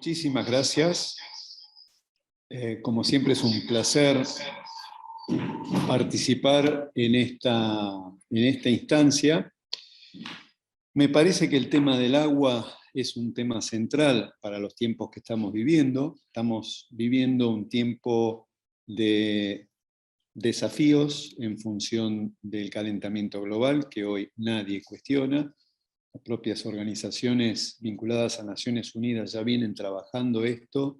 Muchísimas gracias. Como siempre es un placer participar en esta instancia. Me parece que el tema del agua es un tema central para los tiempos que estamos viviendo. Estamos viviendo un tiempo de desafíos en función del calentamiento global, que hoy nadie cuestiona. Las propias organizaciones vinculadas a Naciones Unidas ya vienen trabajando esto.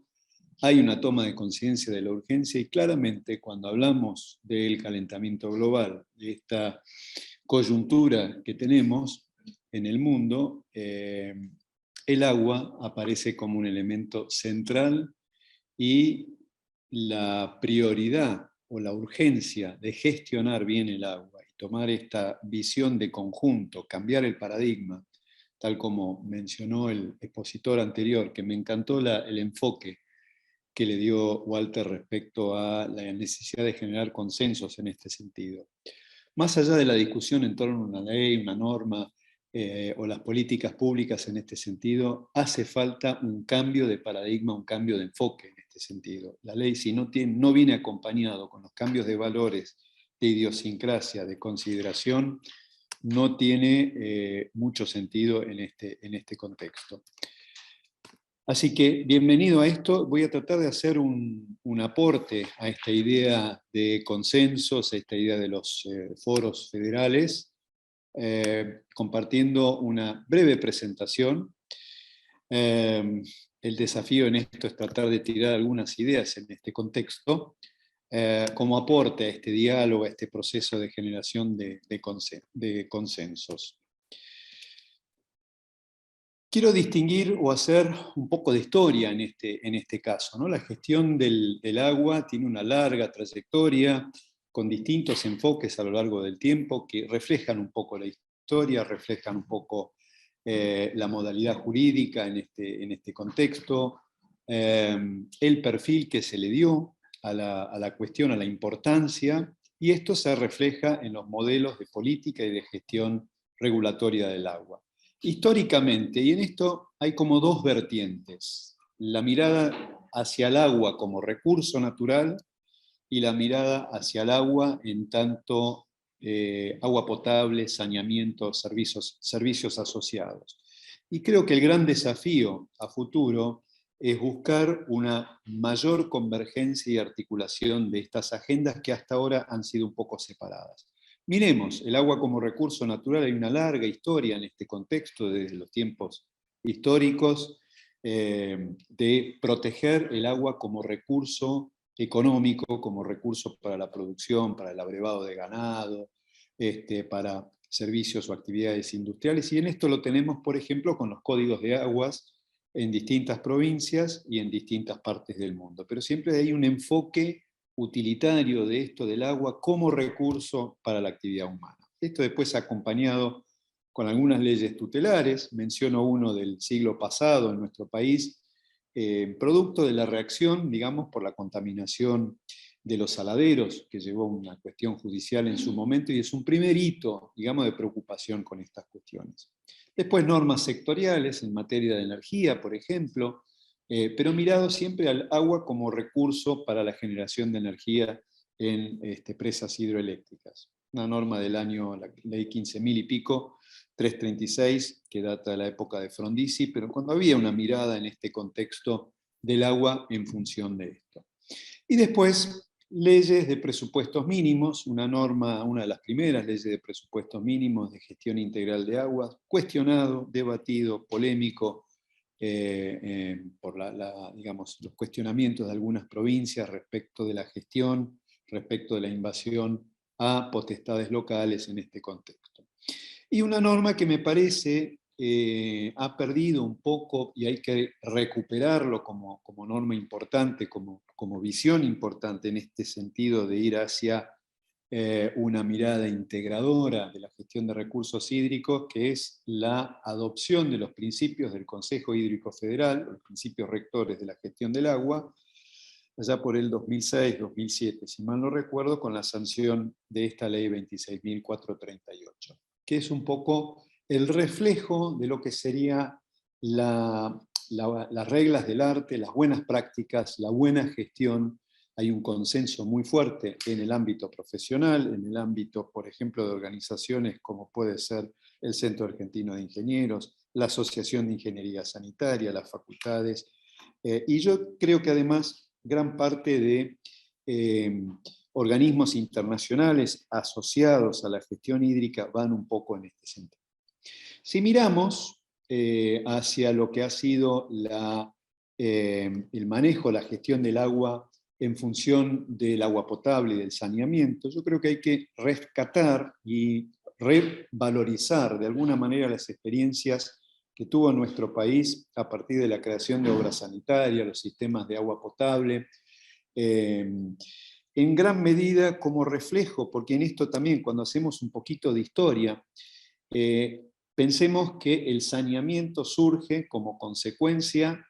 Hay una toma de conciencia de la urgencia y claramente cuando hablamos del calentamiento global, de esta coyuntura que tenemos en el mundo, el agua aparece como un elemento central y la prioridad o la urgencia de gestionar bien el agua y tomar esta visión de conjunto, cambiar el paradigma, tal como mencionó el expositor anterior, que me encantó el enfoque que le dio Walter respecto a la necesidad de generar consensos en este sentido. Más allá de la discusión en torno a una ley, una norma o las políticas públicas en este sentido, hace falta un cambio de paradigma, un cambio de enfoque en este sentido. La ley, si no viene acompañado con los cambios de valores, de idiosincrasia, de consideración, no tiene mucho sentido en este contexto. Así que, bienvenido a esto. Voy a tratar de hacer un aporte a esta idea de consensos, a esta idea de los foros federales, compartiendo una breve presentación. El desafío en esto es tratar de tirar algunas ideas en este contexto, como aporte a este diálogo, a este proceso de generación de consensos. Quiero distinguir o hacer un poco de historia en este caso, ¿no? La gestión del agua tiene una larga trayectoria, con distintos enfoques a lo largo del tiempo, que reflejan un poco la historia, reflejan un poco la modalidad jurídica en este contexto, el perfil que se le dio a la cuestión, a la importancia, y esto se refleja en los modelos de política y de gestión regulatoria del agua. Históricamente, y en esto hay como dos vertientes, la mirada hacia el agua como recurso natural y la mirada hacia el agua en tanto agua potable, saneamiento, servicios asociados. Y creo que el gran desafío a futuro es buscar una mayor convergencia y articulación de estas agendas que hasta ahora han sido un poco separadas. Miremos, el agua como recurso natural, hay una larga historia en este contexto, desde los tiempos históricos, de proteger el agua como recurso económico, como recurso para la producción, para el abrevado de ganado, para servicios o actividades industriales, y en esto lo tenemos, por ejemplo, con los códigos de aguas en distintas provincias y en distintas partes del mundo. Pero siempre hay un enfoque utilitario de esto del agua como recurso para la actividad humana. Esto después acompañado con algunas leyes tutelares, menciono uno del siglo pasado en nuestro país, producto de la reacción, digamos, por la contaminación de los saladeros, que llevó una cuestión judicial en su momento, y es un primer hito, digamos, de preocupación con estas cuestiones. Después normas sectoriales en materia de energía, por ejemplo, pero mirado siempre al agua como recurso para la generación de energía en presas hidroeléctricas. Una norma del año, la ley 15.000 y pico, 336, que data de la época de Frondizi, pero cuando había una mirada en este contexto del agua en función de esto. Y después, leyes de presupuestos mínimos, una norma, una de las primeras leyes de presupuestos mínimos de gestión integral de aguas, cuestionado, debatido, polémico, por digamos, los cuestionamientos de algunas provincias respecto de la gestión, respecto de la invasión a potestades locales en este contexto. Y una norma que me parece ha perdido un poco y hay que recuperarlo como norma importante, como visión importante en este sentido de ir hacia una mirada integradora de la gestión de recursos hídricos, que es la adopción de los principios del Consejo Hídrico Federal, los principios rectores de la gestión del agua, allá por el 2006-2007, si mal no recuerdo, con la sanción de esta ley 26.438, que es un poco el reflejo de lo que sería la las reglas del arte, las buenas prácticas, la buena gestión. Hay un consenso muy fuerte en el ámbito profesional, en el ámbito, por ejemplo, de organizaciones como puede ser el Centro Argentino de Ingenieros, la Asociación de Ingeniería Sanitaria, las facultades, y yo creo que además gran parte de organismos internacionales asociados a la gestión hídrica van un poco en este sentido. Si miramos hacia lo que ha sido el manejo, la gestión del agua en función del agua potable y del saneamiento, yo creo que hay que rescatar y revalorizar de alguna manera las experiencias que tuvo nuestro país a partir de la creación de obras sanitarias, los sistemas de agua potable, en gran medida como reflejo, porque en esto también cuando hacemos un poquito de historia, pensemos que el saneamiento surge como consecuencia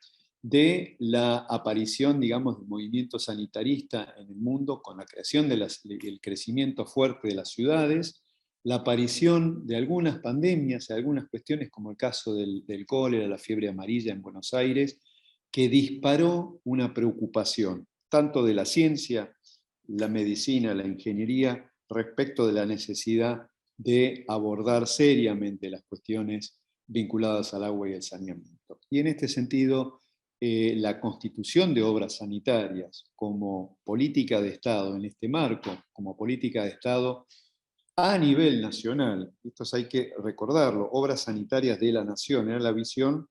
de la aparición, digamos, del movimiento sanitarista en el mundo, con la creación del crecimiento fuerte de las ciudades, la aparición de algunas pandemias, algunas cuestiones como el caso del cólera, la fiebre amarilla en Buenos Aires, que disparó una preocupación, tanto de la ciencia, la medicina, la ingeniería, respecto de la necesidad de abordar seriamente las cuestiones vinculadas al agua y el saneamiento. Y en este sentido, la constitución de obras sanitarias como política de Estado en este marco, como política de Estado a nivel nacional, esto hay que recordarlo, obras sanitarias de la nación, era la visión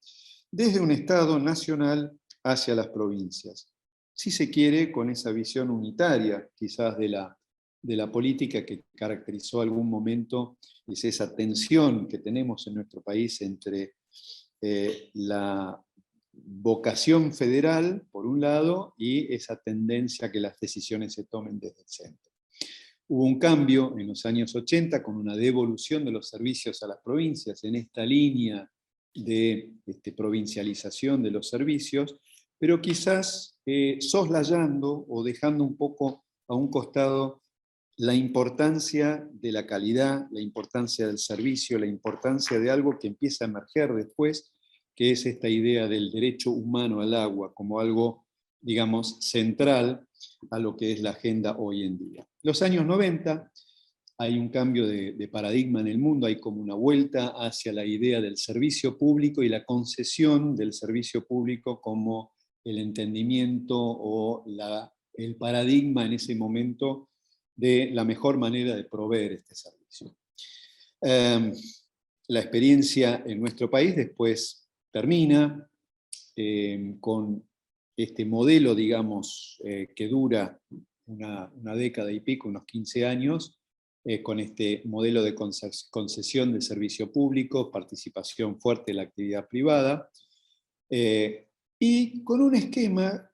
desde un Estado nacional hacia las provincias. Si se quiere, con esa visión unitaria, quizás de la política que caracterizó algún momento, es esa tensión que tenemos en nuestro país entre la vocación federal, por un lado, y esa tendencia a que las decisiones se tomen desde el centro. Hubo un cambio en los años 80 con una devolución de los servicios a las provincias en esta línea de provincialización de los servicios, pero quizás soslayando o dejando un poco a un costado la importancia de la calidad, la importancia del servicio, la importancia de algo que empieza a emerger después, que es esta idea del derecho humano al agua como algo, digamos, central a lo que es la agenda hoy en día. Los años 90 hay un cambio de paradigma en el mundo, hay como una vuelta hacia la idea del servicio público y la concesión del servicio público como el entendimiento o el paradigma en ese momento de la mejor manera de proveer este servicio. La experiencia en nuestro país después termina con este modelo, digamos, que dura una década y pico, unos 15 años, con este modelo de concesión de servicio público, participación fuerte de la actividad privada, y con un esquema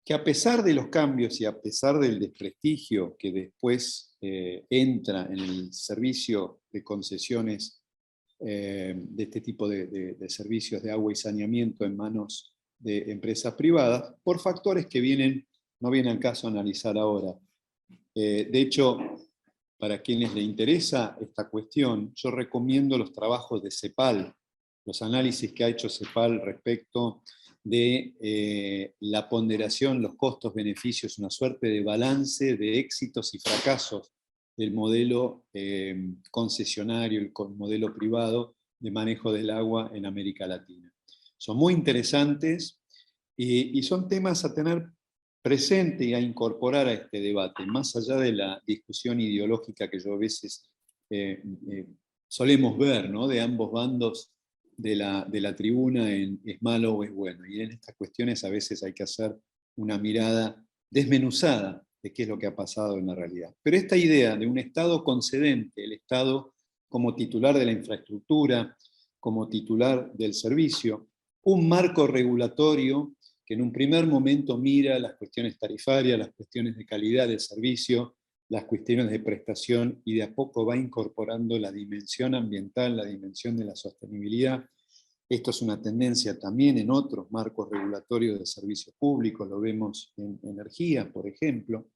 que a pesar de los cambios y a pesar del desprestigio que después entra en el servicio de concesiones de este tipo de servicios de agua y saneamiento en manos de empresas privadas, por factores que no viene al caso analizar ahora. De hecho, para quienes les interesa esta cuestión, yo recomiendo los trabajos de CEPAL, los análisis que ha hecho CEPAL respecto de la ponderación, los costos-beneficios, una suerte de balance de éxitos y fracasos del modelo concesionario, el modelo privado de manejo del agua en América Latina. Son muy interesantes y son temas a tener presente y a incorporar a este debate, más allá de la discusión ideológica que yo a veces solemos ver, ¿no?, de ambos bandos de la tribuna en es malo o es bueno. Y en estas cuestiones a veces hay que hacer una mirada desmenuzada de qué es lo que ha pasado en la realidad. Pero esta idea de un Estado concedente, el Estado como titular de la infraestructura, como titular del servicio, un marco regulatorio que en un primer momento mira las cuestiones tarifarias, las cuestiones de calidad del servicio, las cuestiones de prestación, y de a poco va incorporando la dimensión ambiental, la dimensión de la sostenibilidad. Esto es una tendencia también en otros marcos regulatorios de servicios públicos, lo vemos en energía, por ejemplo.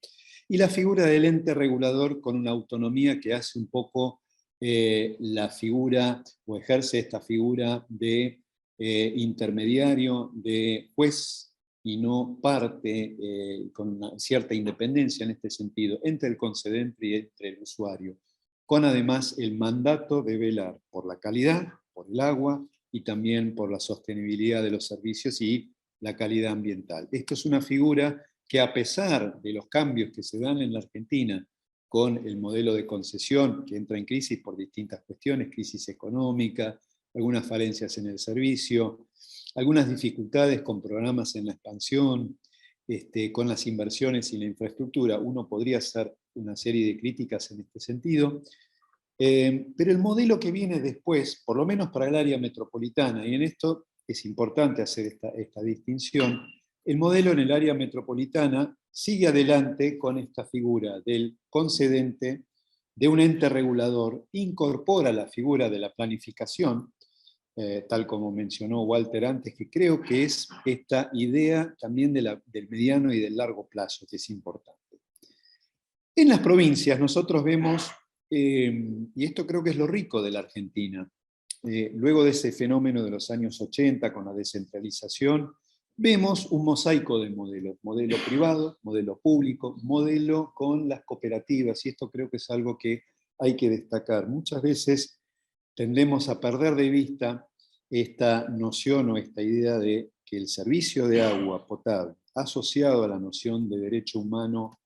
Y la figura del ente regulador con una autonomía que hace un poco la figura, o ejerce esta figura de intermediario de juez y no parte, con una cierta independencia en este sentido, entre el concedente y entre el usuario, con además el mandato de velar por la calidad, por el agua y también por la sostenibilidad de los servicios y la calidad ambiental. Esto es una figura que, a pesar de los cambios que se dan en la Argentina con el modelo de concesión, que entra en crisis por distintas cuestiones, crisis económica, algunas falencias en el servicio, algunas dificultades con programas en la expansión, con las inversiones y la infraestructura. Uno podría hacer una serie de críticas en este sentido, pero el modelo que viene después, por lo menos para el área metropolitana, y en esto es importante hacer esta distinción, el modelo en el área metropolitana sigue adelante con esta figura del concedente, de un ente regulador, incorpora la figura de la planificación, tal como mencionó Walter antes, que creo que es esta idea también del mediano y del largo plazo, que es importante. En las provincias nosotros vemos, y esto creo que es lo rico de la Argentina, luego de ese fenómeno de los años 80 con la descentralización, vemos un mosaico de modelos, modelo privado, modelo público, modelo con las cooperativas, y esto creo que es algo que hay que destacar. Muchas veces tendemos a perder de vista esta noción o esta idea de que el servicio de agua potable, asociado a la noción de derecho humano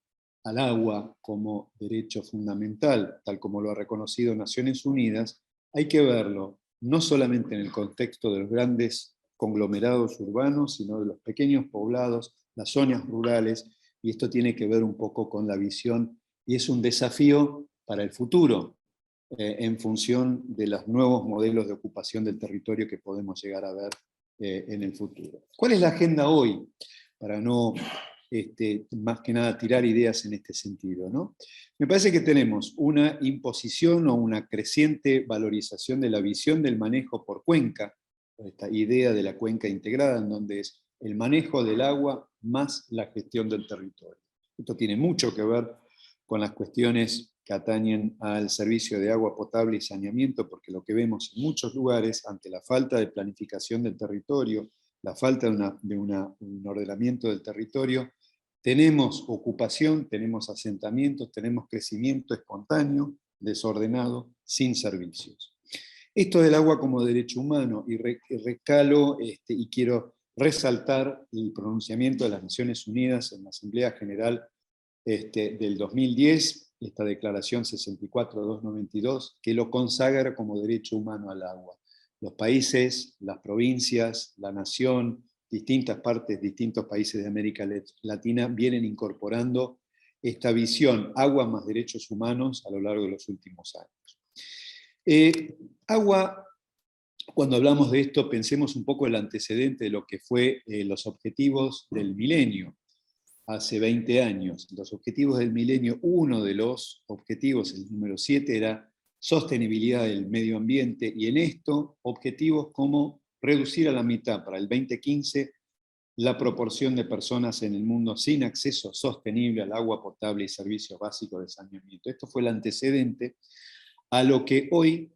al agua como derecho fundamental, tal como lo ha reconocido Naciones Unidas, hay que verlo no solamente en el contexto de los grandes conglomerados urbanos, sino de los pequeños poblados, las zonas rurales, y esto tiene que ver un poco con la visión, y es un desafío para el futuro, en función de los nuevos modelos de ocupación del territorio que podemos llegar a ver en el futuro. ¿Cuál es la agenda hoy? Para no, más que nada, tirar ideas en este sentido, ¿no? Me parece que tenemos una imposición o una creciente valorización de la visión del manejo por cuenca, esta idea de la cuenca integrada, en donde es el manejo del agua más la gestión del territorio. Esto tiene mucho que ver con las cuestiones que atañen al servicio de agua potable y saneamiento, porque lo que vemos en muchos lugares, ante la falta de planificación del territorio, la falta de un ordenamiento del territorio, tenemos ocupación, tenemos asentamientos, tenemos crecimiento espontáneo, desordenado, sin servicios. Esto del agua como derecho humano, y recalo y quiero resaltar el pronunciamiento de las Naciones Unidas en la Asamblea General del 2010, esta declaración 64.292, que lo consagra como derecho humano al agua. Los países, las provincias, la nación, distintas partes, distintos países de América Latina vienen incorporando esta visión, agua más derechos humanos, a lo largo de los últimos años. Agua, cuando hablamos de esto, pensemos un poco el antecedente de lo que fue los objetivos del milenio, hace 20 años. Los objetivos del milenio, uno de los objetivos, el número 7, era sostenibilidad del medio ambiente, y en esto, objetivos como reducir a la mitad para el 2015 la proporción de personas en el mundo sin acceso sostenible al agua potable y servicios básicos de saneamiento. Esto fue el antecedente a lo que hoy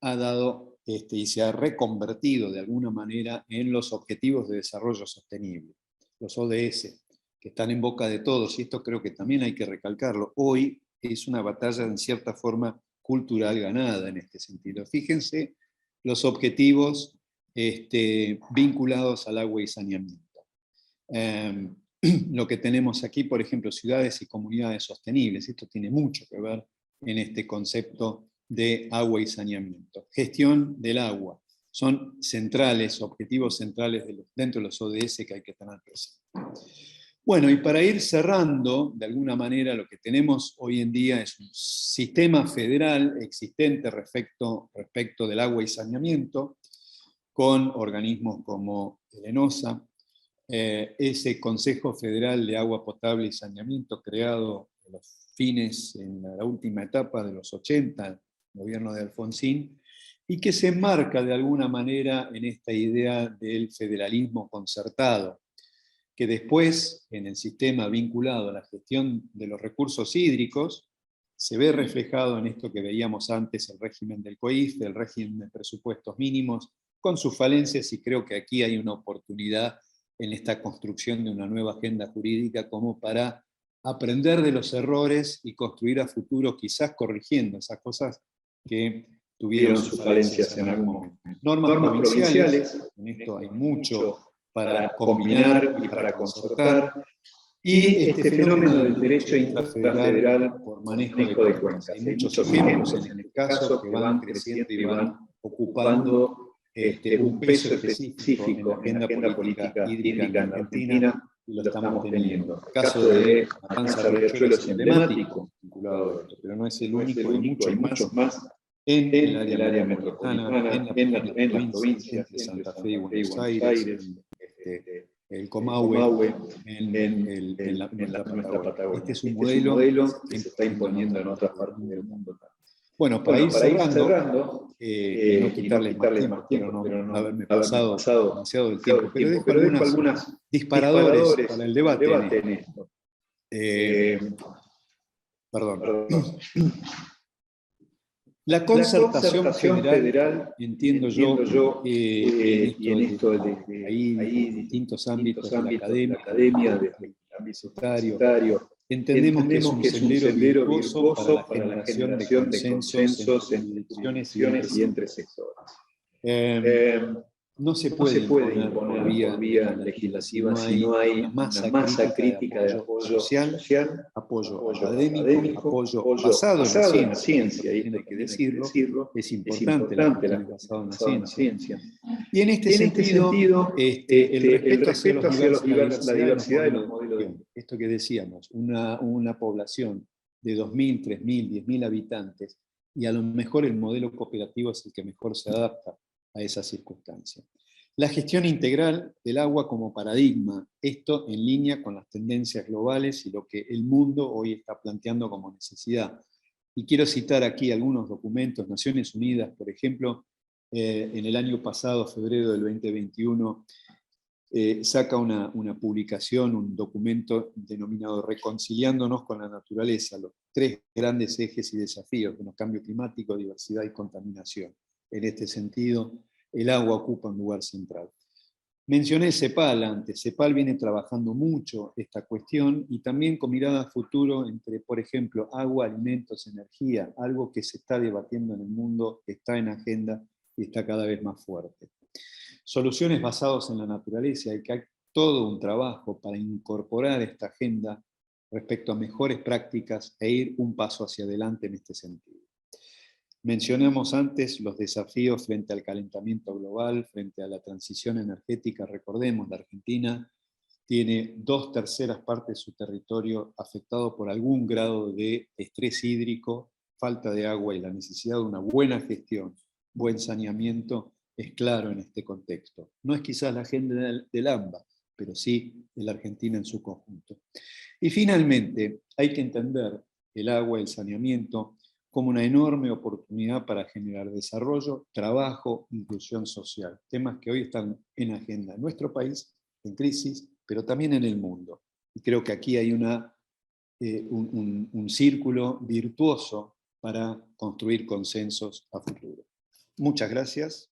ha dado y se ha reconvertido de alguna manera en los Objetivos de Desarrollo Sostenible, los ODS, que están en boca de todos, y esto creo que también hay que recalcarlo. Hoy es una batalla en cierta forma cultural ganada en este sentido. Fíjense los objetivos vinculados al agua y saneamiento. Lo que tenemos aquí, por ejemplo, ciudades y comunidades sostenibles, esto tiene mucho que ver en este concepto de agua y saneamiento. Gestión del agua, son centrales, objetivos centrales dentro de los ODS que hay que tener presente. Bueno, y para ir cerrando, de alguna manera, lo que tenemos hoy en día es un sistema federal existente respecto del agua y saneamiento, con organismos como el ENOSA, ese Consejo Federal de Agua Potable y Saneamiento, creado en los fines, en la última etapa de los 80, el gobierno de Alfonsín, y que se enmarca de alguna manera en esta idea del federalismo concertado, que después, en el sistema vinculado a la gestión de los recursos hídricos, se ve reflejado en esto que veíamos antes, el régimen del COIF, el régimen de presupuestos mínimos, con sus falencias, y creo que aquí hay una oportunidad en esta construcción de una nueva agenda jurídica como para aprender de los errores y construir a futuro, quizás corrigiendo esas cosas que tuvieron sus falencias en algún momento. Normas provinciales, en esto hay mucho para combinar y para concertar, y este fenómeno del derecho intrafederal por manejo de cuencas. Hay muchos ejemplos en este caso que van creciendo y van ocupando un peso específico en la agenda política hídrica en la Argentina, y lo estamos teniendo. El caso de Matanza Riachuelo es emblemático, vinculado a esto, pero no es el único, hay muchos más en el área metropolitana, en las provincias de Santa Fe y Buenos Aires, el Comahue, en nuestra Patagonia. Este es un modelo que se está imponiendo en otras partes del mundo. Bueno, para ir cerrando, y no quitarles más tiempo, pero no haberme pasado demasiado del tiempo, pero dejo algunas disparadores para el debate en esto. Perdón. La concertación federal, entiendo yo, y en esto de ahí distintos ámbitos de la academia, desde el ámbito universitario, entendemos que es un sendero virtuoso para la generación de consensos entre jurisdicciones y entre sectores. No se puede imponer por vía legislativa si no hay una masa crítica de apoyo social, apoyo académico, apoyo basado en la ciencia, y esto hay que decirlo, es importante la cuestión basada en la ciencia. Y en este sentido, el respeto hacia la diversidad de los modelos de gestión. Esto que decíamos, una población de 2.000, 3.000, 10.000 habitantes, y a lo mejor el modelo cooperativo es el que mejor se adapta a esa circunstancia. La gestión integral del agua como paradigma, esto en línea con las tendencias globales y lo que el mundo hoy está planteando como necesidad. Y quiero citar aquí algunos documentos. Naciones Unidas, por ejemplo, en el año pasado, febrero del 2021, saca una publicación, un documento denominado Reconciliándonos con la Naturaleza, los 3 grandes ejes y desafíos, como cambio climático, diversidad y contaminación. En este sentido, el agua ocupa un lugar central. Mencioné CEPAL antes. CEPAL viene trabajando mucho esta cuestión y también con mirada a futuro entre, por ejemplo, agua, alimentos, energía, algo que se está debatiendo en el mundo, que está en agenda y está cada vez más fuerte. Soluciones basadas en la naturaleza, hay que hacer todo un trabajo para incorporar esta agenda respecto a mejores prácticas e ir un paso hacia adelante en este sentido. Mencionamos antes los desafíos frente al calentamiento global, frente a la transición energética. Recordemos, la Argentina tiene 2/3 partes de su territorio afectado por algún grado de estrés hídrico, falta de agua, y la necesidad de una buena gestión, buen saneamiento, es claro en este contexto. No es quizás la agenda del AMBA, pero sí de la Argentina en su conjunto. Y finalmente, hay que entender el agua y el saneamiento como una enorme oportunidad para generar desarrollo, trabajo, inclusión social. Temas que hoy están en agenda en nuestro país, en crisis, pero también en el mundo. Y creo que aquí hay un círculo virtuoso para construir consensos a futuro. Muchas gracias.